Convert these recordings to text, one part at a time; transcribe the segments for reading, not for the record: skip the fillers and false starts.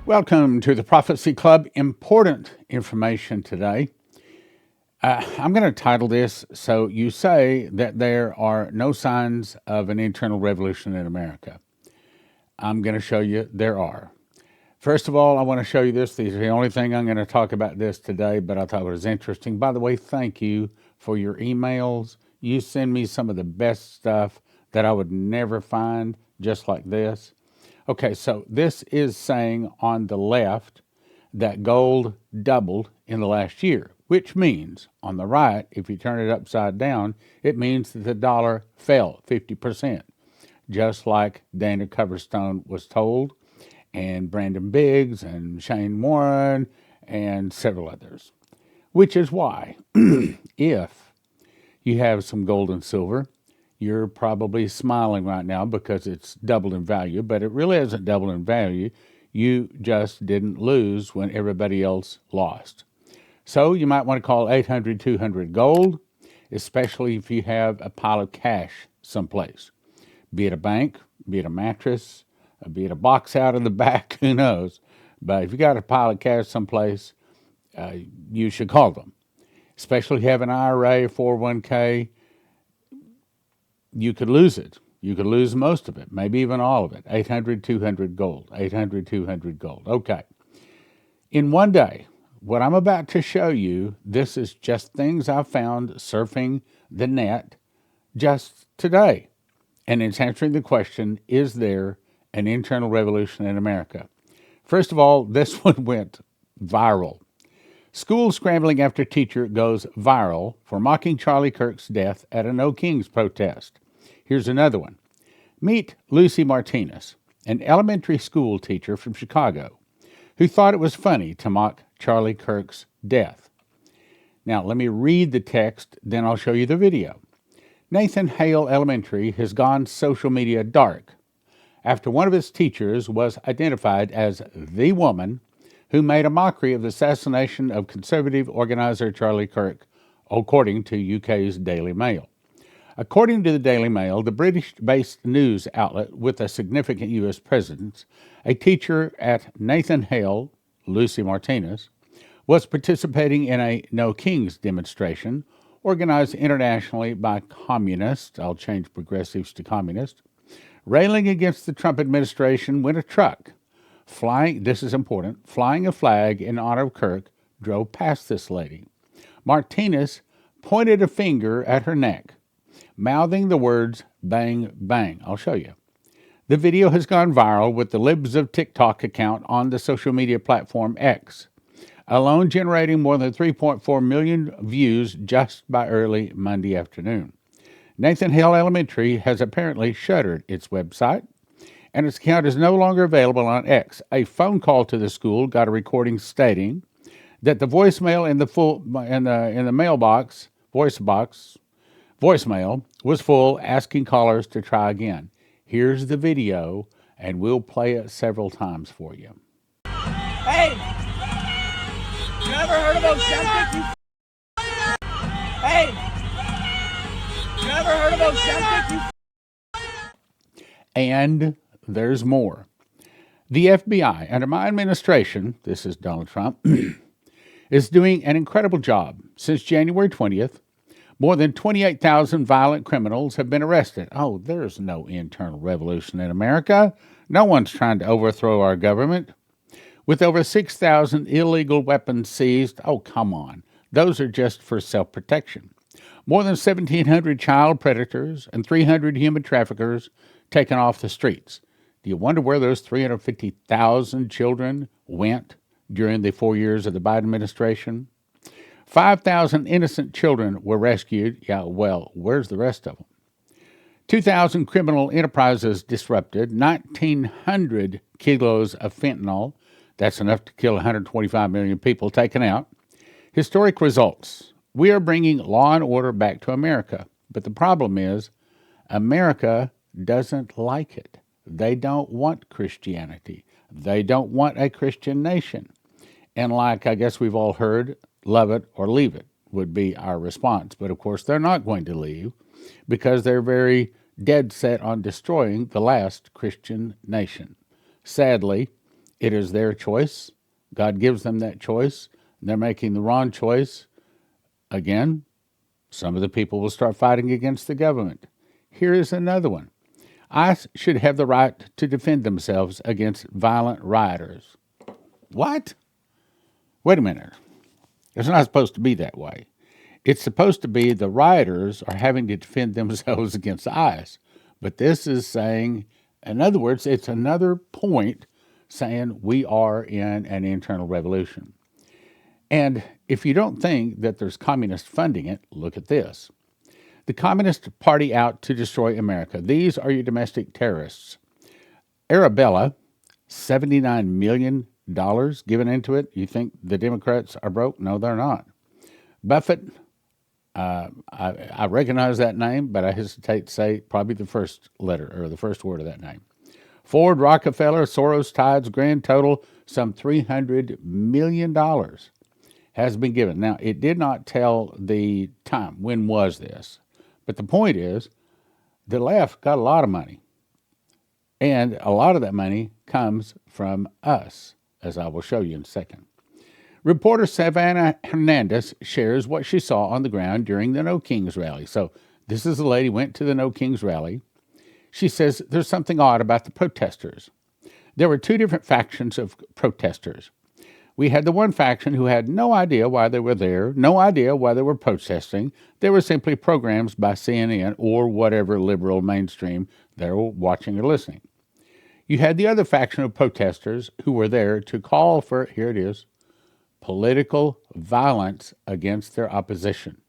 Welcome to the Prophecy Club. Important information today. I'm going to title this, So You Say That There Are No Signs of an Internal Revolution in America. I'm going to show you there are. First of all, I want to show you this. This is the only thing I'm going to talk about this today, but I thought it was interesting. By the way, thank you for your emails. You send me some of the best stuff that I would never find just like this. Okay, so this is saying on the left that gold doubled in the last year, which means on the right, if you turn it upside down, it means that the dollar fell 50%, just like Dana Coverstone was told, and Brandon Biggs and Shane Warren and several others. Which is why, if you have some gold and silver, you're probably smiling right now because it's doubled in value, but it really hasn't doubled in value. You just didn't lose when everybody else lost. So you might want to call 800-200 gold, especially if you have a pile of cash someplace, be it a bank, be it a mattress, be it a box out in the back, who knows. But if you got a pile of cash someplace, you should call them, especially if you have an IRA, 401k. You could lose it. You could lose most of it, maybe even all of it. 800-200 gold, 800-200 gold. Okay. In one day, what I'm about to show you, this is just things I found surfing the net just today. And it's answering the question, is there an internal revolution in America? First of all, this one went viral. School scrambling after teacher goes viral for mocking Charlie Kirk's death at a No Kings protest. Here's another one. Meet Lucy Martinez, an elementary school teacher from Chicago, who thought it was funny to mock Charlie Kirk's death. Now, let me read the text, then I'll show you the video. Nathan Hale Elementary has gone social media dark after one of its teachers was identified as the woman who made a mockery of the assassination of conservative organizer Charlie Kirk, according to UK's Daily Mail. According to the Daily Mail, the British-based news outlet with a significant U.S. presence, a teacher at Nathan Hale, Lucy Martinez, was participating in a No Kings demonstration organized internationally by communists, I'll change progressives to communists, railing against the Trump administration when a truck flying a flag in honor of Kirk drove past this lady. Martinez pointed a finger at her neck, mouthing the words, bang, bang. I'll show you. The video has gone viral with the Libs of TikTok account on the social media platform X, alone generating more than 3.4 million views just by early Monday afternoon. Nathan Hale Elementary has apparently shuttered its website, and its account is no longer available on X. A phone call to the school got a recording stating that the voicemail in the mailbox voicemail was full, asking callers to try again. Here's the video, and we'll play it several times for you. Hey, you ever heard of Ozempic? Hey, you ever heard of Ozempic? And there's more. The FBI, under my administration, this is Donald Trump, is doing an incredible job. Since January 20th, more than 28,000 violent criminals have been arrested. Oh, there's no internal revolution in America. No one's trying to overthrow our government. With over 6,000 illegal weapons seized, oh, come on. Those are just for self-protection. More than 1,700 child predators and 300 human traffickers taken off the streets. Do you wonder where those 350,000 children went during the 4 years of the Biden administration? 5,000 innocent children were rescued. Yeah, well, where's the rest of them? 2,000 criminal enterprises disrupted. 1,900 kilos of fentanyl, that's enough to kill 125 million people, taken out. Historic results. We are bringing law and order back to America. But the problem is, America doesn't like it. They don't want Christianity. They don't want a Christian nation. And like I guess we've all heard, love it or leave it would be our response. But of course, they're not going to leave because they're very dead set on destroying the last Christian nation. Sadly, It is their choice. God gives them that choice. They're making the wrong choice. Again, some of the people will start fighting against the government. Here is another one. ICE should have the right to defend themselves against violent rioters. What? Wait a minute. It's not supposed to be that way. It's supposed to be the rioters are having to defend themselves against ICE. But this is saying, in other words, it's another point saying we are in an internal revolution. And if you don't think that there's communists funding it, look at this. The Communist Party out to destroy America. These are your domestic terrorists. Arabella, $79 million given into it. You think the Democrats are broke? No, they're not. Buffett, I recognize that name, but I hesitate to say probably the first letter or the first word of that name. Ford, Rockefeller, Soros, Tides, grand total, some $300 million has been given. Now, it did not tell the time. When was this? But the point is, the left got a lot of money. And a lot of that money comes from us, as I will show you in a second. Reporter Savannah Hernandez shares what she saw on the ground during the No Kings rally. So this is a lady who went to the No Kings rally. She says there's something odd about the protesters. There were two different factions of protesters. We had the one faction who had no idea why they were there, no idea why they were protesting. They were simply programs by CNN or whatever liberal mainstream they were watching or listening. You had the other faction of protesters who were there to call for, here it is, political violence against their opposition.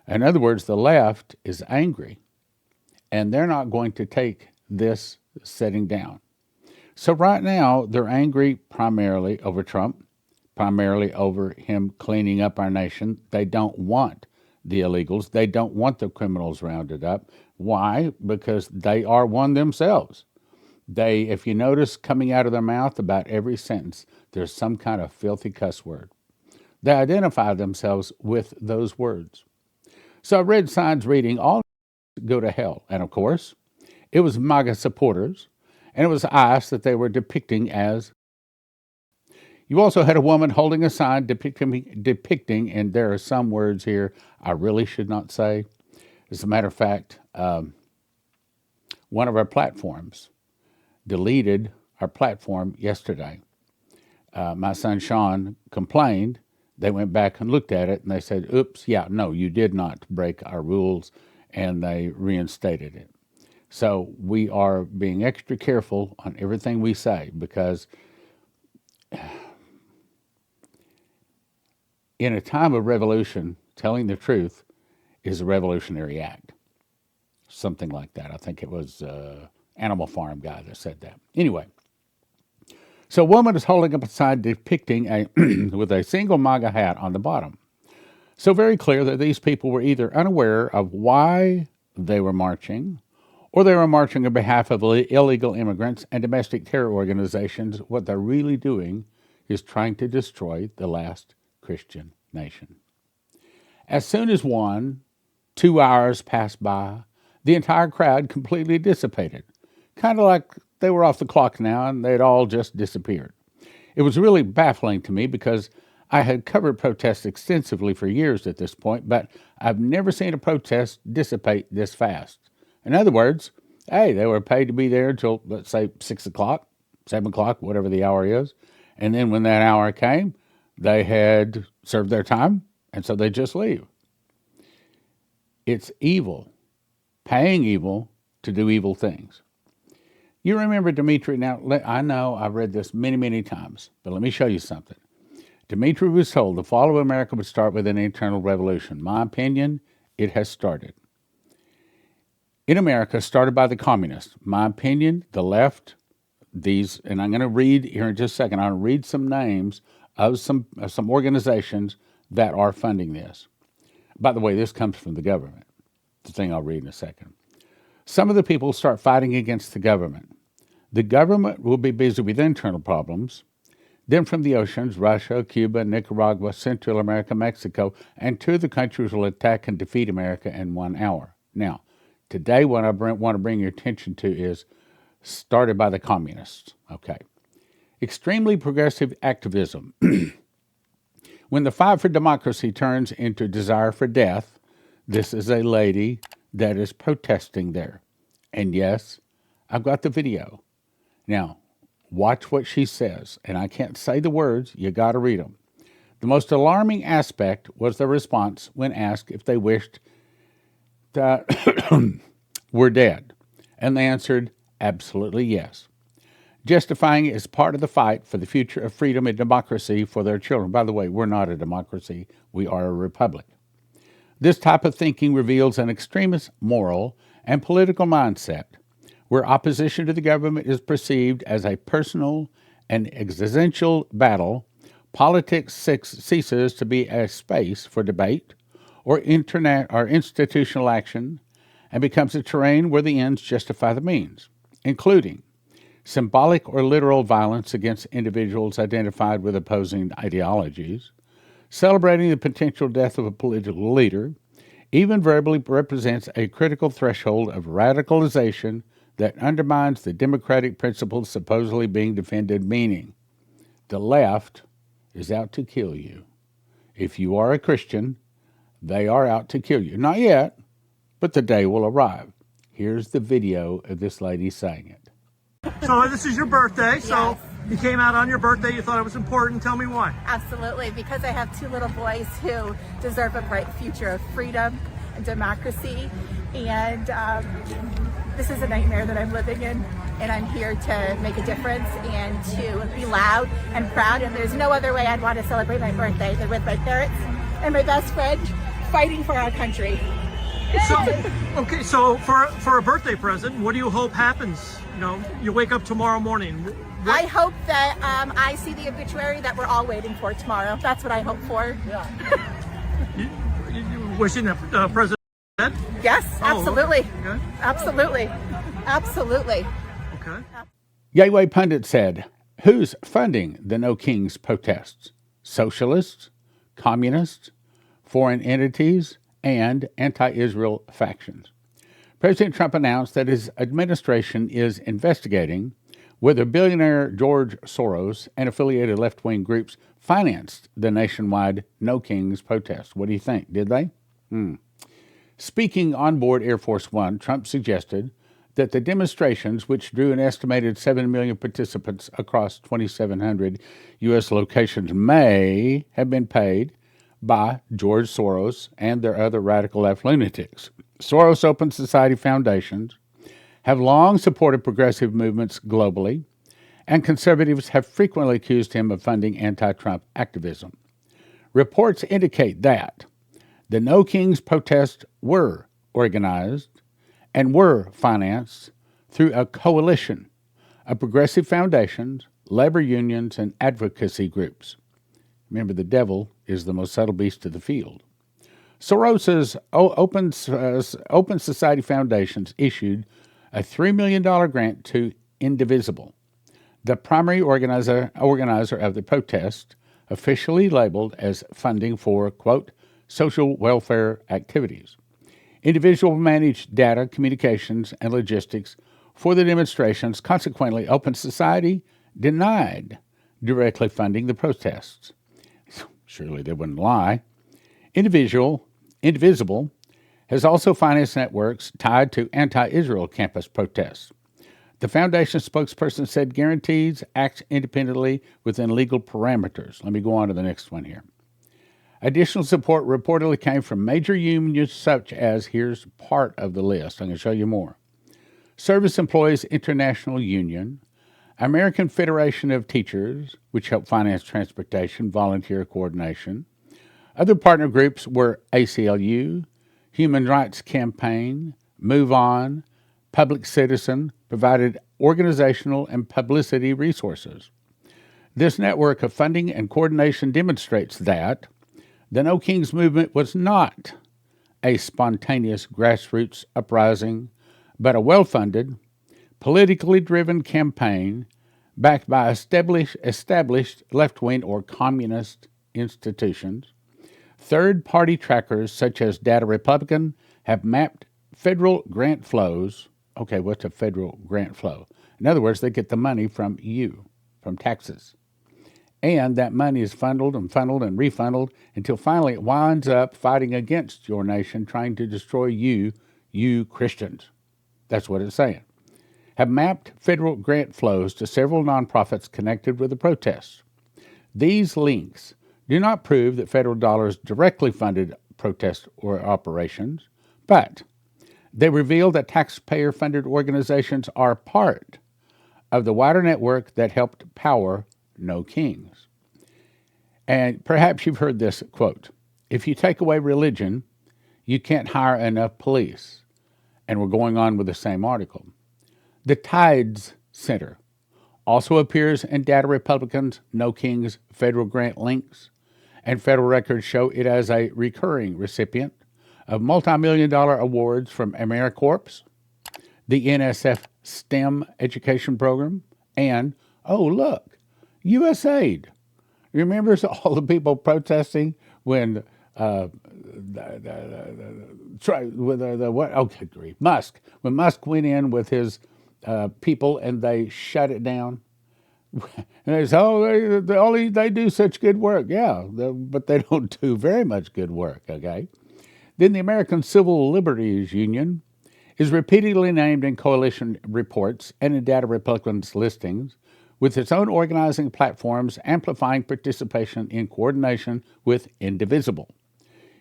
In other words, the left is angry, and they're not going to take this sitting down. So right now, they're angry primarily over Trump, primarily over him cleaning up our nation. They don't want the illegals. They don't want the criminals rounded up. Why? Because they are one themselves. They, if you notice, coming out of their mouth about every sentence, there's some kind of filthy cuss word. They identify themselves with those words. So I read signs reading, all go to hell. And of course, it was MAGA supporters, and it was ICE that they were depicting as. You also had a woman holding a sign depicting, and there are some words here I really should not say. As a matter of fact, one of our platforms deleted our platform yesterday. My son Sean complained. They went back and looked at it, and they said, oops, yeah, no, you did not break our rules, and they reinstated it. So we are being extra careful on everything we say, because in a time of revolution, telling the truth is a revolutionary act. Something like that. I think it was Animal Farm guy that said that. Anyway, so a woman is holding up a sign depicting a with a single MAGA hat on the bottom. So very clear that these people were either unaware of why they were marching, or they were marching on behalf of illegal immigrants and domestic terror organizations. What they're really doing is trying to destroy the last Christian nation. As soon as 2 hours passed by, the entire crowd completely dissipated. Kind of like they were off the clock now and they'd all just disappeared. It was really baffling to me because I had covered protests extensively for years at this point, but I've never seen a protest dissipate this fast. In other words, hey, they were paid to be there until, let's say, 6 o'clock, 7 o'clock, whatever the hour is. And then when that hour came, they had served their time, and so they just leave. It's evil, paying evil to do evil things. You remember Dimitri? Now, I know I've read this many, many times, but let me show you something. Dimitri was told the fall of America would start with an internal revolution. My opinion, it has started. In America, started by the communists. My opinion, the left, these, and I'm going to read here in just a second, I'm going to read some names of some organizations that are funding this. By the way, this comes from the government, the thing I'll read in a second. Some of the people start fighting against the government. The government will be busy with internal problems. Then from the oceans, Russia, Cuba, Nicaragua, Central America, Mexico, and 2 of the countries will attack and defeat America in 1 hour. Now, today what I want to bring your attention to is started by the communists. Okay. extremely progressive activism. When the fight for democracy turns into desire for death, this is a lady that is protesting there. And yes, I've got the video. Now, watch what she says. And I can't say the words, you got to read them. The most alarming aspect was the response when asked if they wished that were dead. And they answered, absolutely yes, justifying it as part of the fight for the future of freedom and democracy for their children. By the way, we're not a democracy, we are a republic. This type of thinking reveals an extremist moral and political mindset, where opposition to the government is perceived as a personal and existential battle. Politics ceases to be a space for debate or institutional action and becomes a terrain where the ends justify the means, including symbolic or literal violence against individuals identified with opposing ideologies, celebrating the potential death of a political leader, even verbally represents a critical threshold of radicalization that undermines the democratic principles supposedly being defended, meaning the left is out to kill you. If you are a Christian, they are out to kill you. Not yet, but the day will arrive. Here's the video of this lady saying it. So this is your birthday, so Yes. you came out on your birthday, you thought it was important. Tell me why. Absolutely, because I have two little boys who deserve a bright future of freedom and democracy. And this is a nightmare that I'm living in, and I'm here to make a difference and to be loud and proud. And there's no other way I'd want to celebrate my birthday than with my parents and my best friend fighting for our country. So, okay, so for a birthday present, what do you hope happens? You know, you wake up tomorrow morning. I hope that I see the obituary that we're all waiting for tomorrow. That's what I hope for. You wishing that President dead? Yes, absolutely. Okay. Absolutely. Absolutely. Okay. Gateway Pundit said, who's funding the No Kings protests? Socialists, communists, foreign entities, and anti-Israel factions. President Trump announced that his administration is investigating whether billionaire George Soros and affiliated left-wing groups financed the nationwide No Kings protests. What do you think? Did they? Speaking on board Air Force One, Trump suggested that the demonstrations, which drew an estimated 7 million participants across 2,700 U.S. locations, may have been paid by George Soros and their other radical left lunatics. Soros Open Society foundations have long supported progressive movements globally, and conservatives have frequently accused him of funding anti-Trump activism. Reports indicate that the No Kings protests were organized and were financed through a coalition of progressive foundations, labor unions, and advocacy groups. Remember, the devil is the most subtle beast of the field. Soros's Open Society Foundations issued a $3 million grant to Indivisible, the primary organizer of the protest, officially labeled as funding for, quote, social welfare activities. Indivisible managed data, communications, and logistics for the demonstrations. Consequently, Open Society denied directly funding the protests. Surely they wouldn't lie. Indivisible has also financed networks tied to anti-Israel campus protests. The foundation spokesperson said guarantees acts independently within legal parameters. Let me go on to the next one here. Additional support reportedly came from major unions such as, here's part of the list, I'm going to show you more. Service Employees International Union, American Federation of Teachers, which help finance transportation, volunteer coordination. Other partner groups were ACLU, Human Rights Campaign, Move On, Public Citizen, provided organizational and publicity resources. This network of funding and coordination demonstrates that the No Kings movement was not a spontaneous grassroots uprising, but a well-funded, politically driven campaign backed by established left-wing or communist institutions. Third-party trackers such as Data Republican have mapped federal grant flows. Okay, what's a federal grant flow? In other words, they get the money from you, from taxes. And that money is funneled and funneled and refunneled until finally it winds up fighting against your nation, trying to destroy you Christians. That's what it's saying. Have mapped federal grant flows to several nonprofits connected with the protests. These links do not prove that federal dollars directly funded protests or operations, but they reveal that taxpayer-funded organizations are part of the wider network that helped power No Kings. And perhaps you've heard this quote, if you take away religion, you can't hire enough police. And we're going on with the same article. The Tides Center also appears in Data Republicans' No Kings federal grant links, and federal records show it as a recurring recipient of multi-million-dollar awards from AmeriCorps, the NSF STEM education program, and, oh, look, USAID. Remember all the people protesting when Musk, when Musk went in with his people and they shut it down? And they say, oh, they do such good work. Yeah, but they don't do very much good work, okay? Then the American Civil Liberties Union is repeatedly named in coalition reports and in Data Republicans listings, with its own organizing platforms amplifying participation in coordination with Indivisible.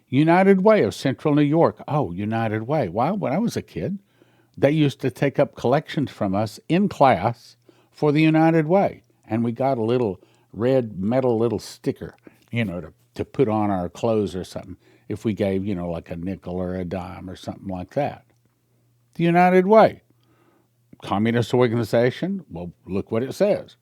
United Way of Central New York. Oh, United Way. Well, when I was a kid, they used to take up collections from us in class for the United Way. And we got a little red metal little sticker, to put on our clothes or something if we gave, like a nickel or a dime or something like that. The United Way. Communist organization? Well, look what it says.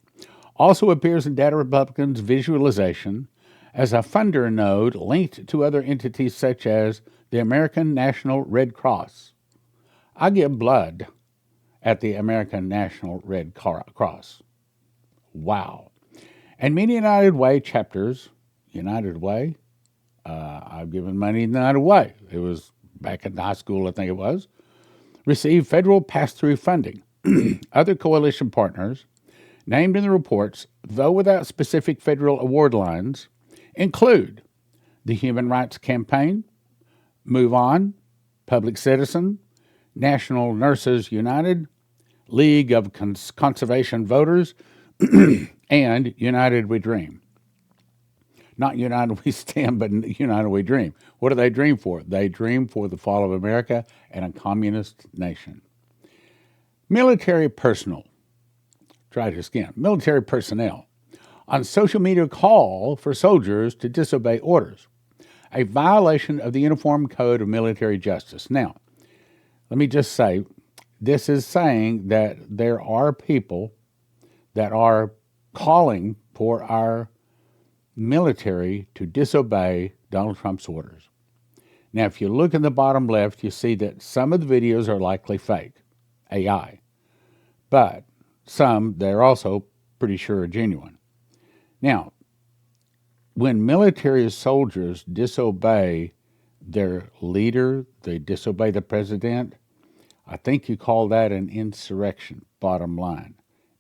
Also appears in Data Republicans' visualization as a funder node linked to other entities such as the American National Red Cross. I give blood at the American National Red Cross. Wow. And many United Way chapters, United Way, I've given money in the United Way. It was back in high school, I think it was, received federal pass-through funding. Other coalition partners, named in the reports, though without specific federal award lines, include the Human Rights Campaign, Move On, Public Citizen, National Nurses United, League of Conservation Voters, and United We Dream. Not United We Stand, but United We Dream. What do they dream for? They dream for the fall of America and a communist nation. Military personnel. Try this again. Military personnel on social media call for soldiers to disobey orders, a violation of the Uniform Code of Military Justice. Now, let me just say, this is saying that there are people that are calling for our military to disobey Donald Trump's orders. Now, if you look in the bottom left, you see that some of the videos are likely fake, AI, but some they're also pretty sure are genuine. Now, when military soldiers disobey their leader, they disobey the president, I think you call that an insurrection, bottom line.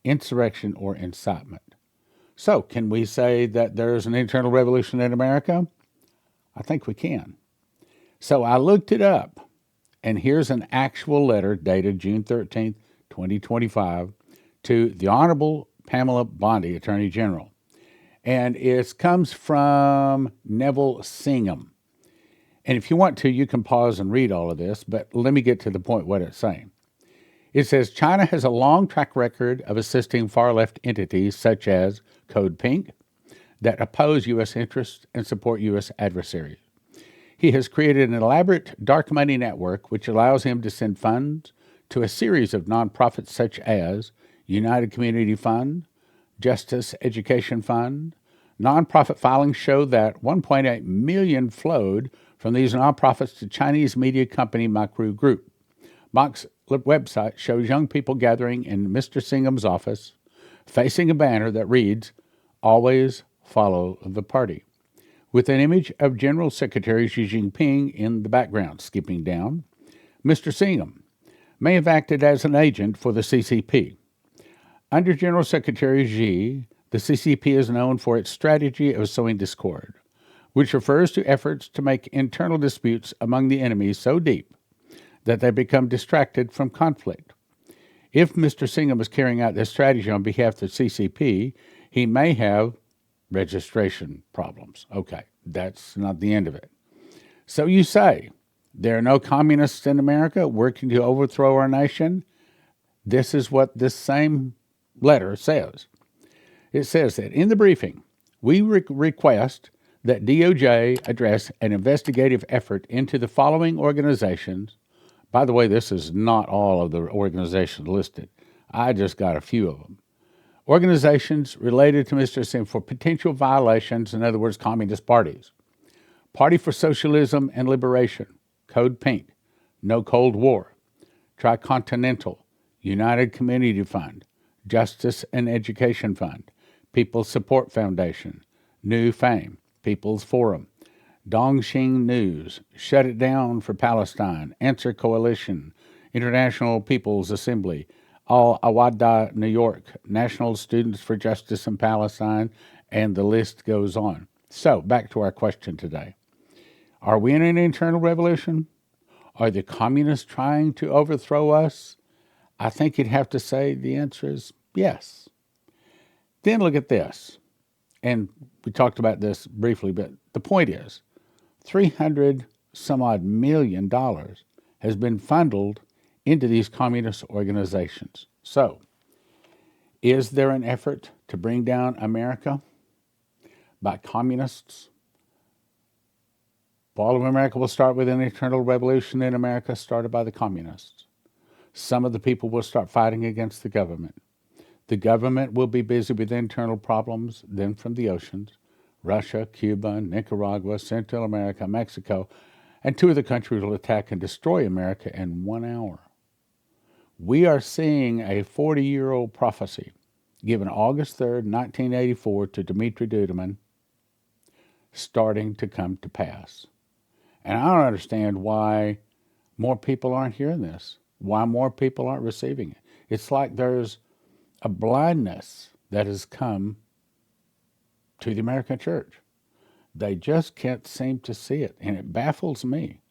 Insurrection or incitement. So, can we say that there's an internal revolution in America? I think we can. So I looked it up, and here's an actual letter dated June 13th, 2025, to the Honorable Pamela Bondi, Attorney General. And it comes from Neville Singham. And if you want to, you can pause and read all of this, but let me get to the point what it's saying. It says, China has a long track record of assisting far-left entities such as Code Pink that oppose U.S. interests and support U.S. adversaries. He has created an elaborate dark money network which allows him to send funds to a series of nonprofits such as United Community Fund, Justice Education Fund. Nonprofit filings show that $1.8 million flowed from these nonprofits to Chinese media company Macru Group. Mac's website shows young people gathering in Mr. Singham's office, facing a banner that reads, "Always follow the party," with an image of General Secretary Xi Jinping in the background. Skipping down, Mr. Singham may have acted as an agent for the CCP. Under General Secretary Xi, The CCP is known for its strategy of sowing discord, which refers to efforts to make internal disputes among the enemies so deep that they become distracted from conflict. If Mr. Singham is carrying out this strategy on behalf of the CCP, he may have registration problems. Okay, that's not the end of it. So you say, there are no communists in America working to overthrow our nation? This is what this same letter says. It says that in the briefing, we request that DOJ address an investigative effort into the following organizations. By the way, this is not all of the organizations listed. I just got a few of them. Organizations related to Mr. Singh for potential violations, in other words, communist parties. Party for Socialism and Liberation, Code Pink, No Cold War, Tricontinental, United Community Fund, Justice and Education Fund, People's Support Foundation, New Fame, People's Forum, Dongxing News, Shut It Down for Palestine, Answer Coalition, International People's Assembly, Al-Awada, New York, National Students for Justice in Palestine, and the list goes on. So, back to our question today. Are we in an internal revolution? Are the communists trying to overthrow us? I think you'd have to say the answer is yes. Then look at this. And we talked about this briefly, but the point is, $300 some odd million has been funneled into these communist organizations. So, is there an effort to bring down America by communists? Fall of America will start with an internal revolution in America started by the communists. Some of the people will start fighting against the government. The government will be busy with internal problems, then from the oceans, Russia, Cuba, Nicaragua, Central America, Mexico, and 2 of the countries will attack and destroy America in 1 hour. We are seeing a 40-year-old prophecy given August 3rd, 1984 to Dmitri Duduman starting to come to pass. And I don't understand why more people aren't hearing this, why more people aren't receiving it. It's like there's a blindness that has come to the American church. They just can't seem to see it, and it baffles me.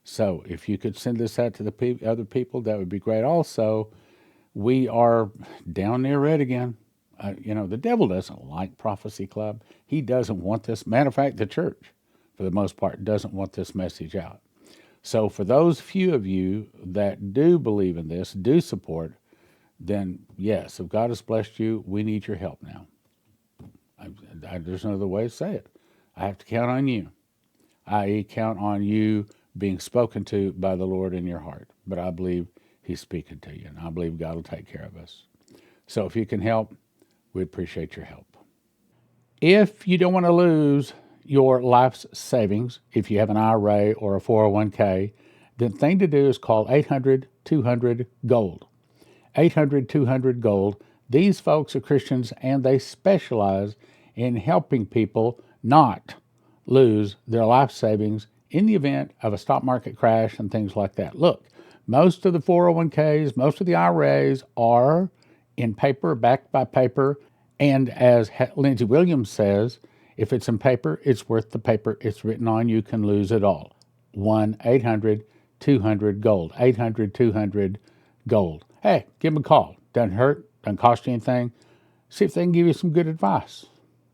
So if you could send this out to the other people, that would be great. Also, we are down near red again. The devil doesn't like Prophecy Club. He doesn't want this. Matter of fact, the church, for the most part, doesn't want this message out. So for those few of you that do believe in this, do support, then yes, if God has blessed you, we need your help now. There's no other way to say it. I have to count on you, i.e. count on you being spoken to by the Lord in your heart. But I believe He's speaking to you, and I believe God will take care of us. So if you can help, we appreciate your help. If you don't want to lose your life's savings, if you have an IRA or a 401k, the thing to do is call 800-200-GOLD. 800-200-GOLD. These folks are Christians, and they specialize in helping people not lose their life savings in the event of a stock market crash and things like that. Look, most of the 401ks, most of the IRAs are in paper, backed by paper, and as Lindsey Williams says, if it's in paper, it's worth the paper it's written on. You can lose it all. 1-800-200-GOLD. 800-200-GOLD. Hey, give them a call. Doesn't hurt, doesn't cost you anything. See if they can give you some good advice.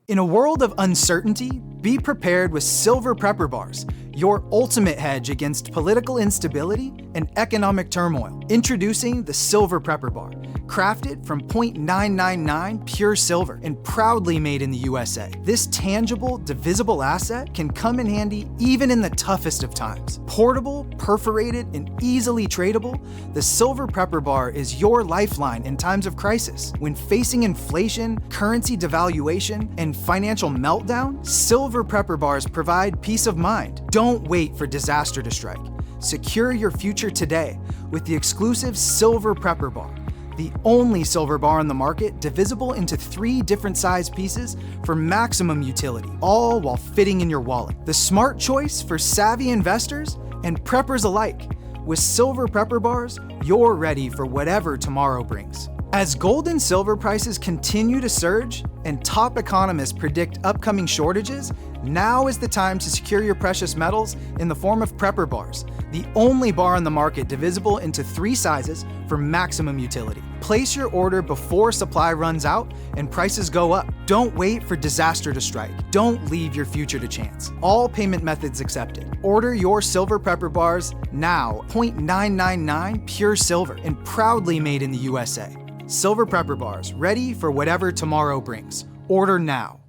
In a world of uncertainty, be prepared with Silver Prepper Bars, your ultimate hedge against political instability and economic turmoil. Introducing the Silver Prepper Bar, crafted from 0.999 pure silver and proudly made in the USA. This tangible, divisible asset can come in handy even in the toughest of times. Portable, perforated, and easily tradable, the Silver Prepper Bar is your lifeline in times of crisis. When facing inflation, currency devaluation, and financial meltdown, Silver Prepper Bars provide peace of mind. Don't wait for disaster to strike. Secure your future today with the exclusive Silver Prepper Bar, the only silver bar on the market divisible into 3 different size pieces for maximum utility, all while fitting in your wallet. The smart choice for savvy investors and preppers alike. With Silver Prepper Bars, you're ready for whatever tomorrow brings. As gold and silver prices continue to surge and top economists predict upcoming shortages, now is the time to secure your precious metals in the form of prepper bars, the only bar on the market divisible into 3 sizes for maximum utility. Place your order before supply runs out and prices go up. Don't wait for disaster to strike. Don't leave your future to chance. All payment methods accepted. Order your silver prepper bars now. 0.999 pure silver and proudly made in the USA. Silver prepper bars, ready for whatever tomorrow brings. Order now.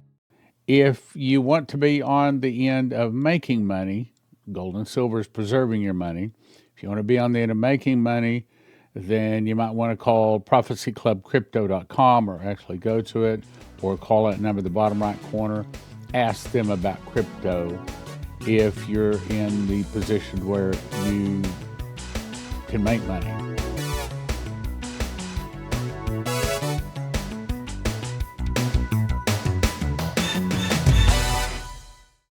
If you want to be on the end of making money, gold and silver is preserving your money. If you want to be on the end of making money, then you might want to call prophecyclubcrypto.com, or actually go to it, or call that number at the bottom right corner. Ask them about crypto if you're in the position where you can make money.